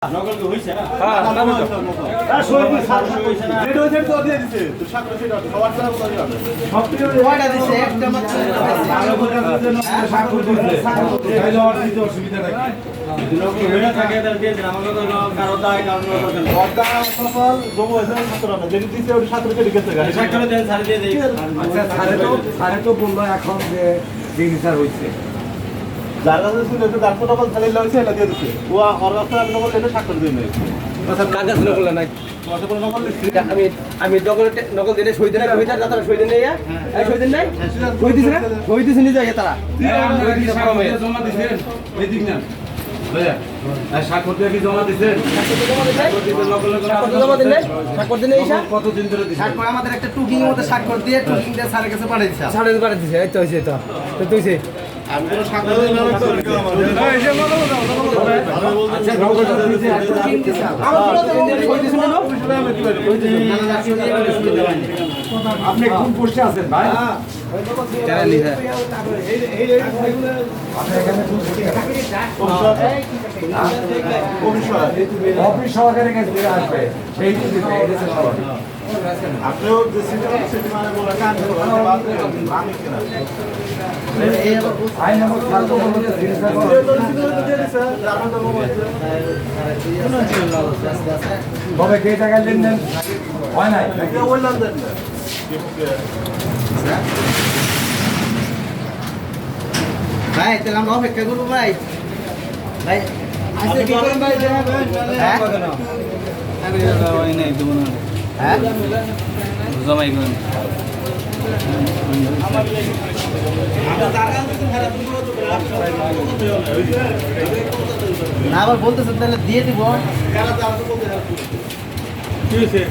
নকল কি হইছে না? হ্যাঁ, না, না, আর সত্যি সারা হইছে না। এটা হচ্ছে তো দিয়ে দিছে তো সাকরে সেটা সবার সারা কথা যাবে কয়টা দিছে একটা মাত্র ভালো করে জন্য সাকুর দিতে। এই যাওয়ার দিতে অসুবিধা নাকি? নকল হইনা থাকে তার দিয়ে দিন আমাকে তো কারো দায় কারণ করতে না। ওটা সফল জমো হয়েছে সাতরা না যেটি দিছে ওটা সাতরে কেটে গেছে গাড়ি সাকুরে দেন সারি দিয়ে দেই। আচ্ছা স্যারে তো বললো এখন যে সিগনেচার হয়েছে। যার কাছে ছিল তো ডাক্তার নকল খালি লাগছে এটা দিয়ে দিছে ও আর রাস্তা আমি নকল এটা সাকরে দিয়ে নেই কার কাছে নকল নাই? তোমার কোনো নকল দিছি আমি নকল দিনে সই দিনে কবিতা তারা সই দিনে ইয়া এই সই দিন নাই সই দিছ না সই দিছ নি যায় তারা জমা দিছেন এদিক না ভাইয়া আর সাকুর দিয়ে কি জমা দিছেন? জমা দিন নাই স্বাক্ষর দিনে ইসা কতদিন ধরে দিছেন? স্বাক্ষর আমাদের একটা টুকিং মতো স্বাক্ষর দিয়ে টুকিং দিয়ে স্যারের কাছে পাঠিয়ে দিছে সাড়ে দিন পারে দিছে এই তো হইছে তো তুইছে আমি কোনো সাকরে দিয়ে না তো আচ্ছা নকলটা দিছে সই দিছ না আপনি কোন পোস্টে আছেন ভাই? কেন লিখা অফিস সহকারে কাছে দিয়ে আসবে সেই দিন আপনিও যে সিনেমা সেটি মানে বলা কান আমি কেনা আইন নম্বর 7 বলতে জিনিসটা করো তবে কে টাকা লেনদেন হয় নাই বললাম দেন না ভাই তাহলে আমরা অপেক্ষা করবো ভাই ভাই আজকে কি করেন ভাই হ্যাঁ হ্যাঁ জমাই করেন না আবার বলতেছেন তাহলে দিয়ে দিব কি হয়েছে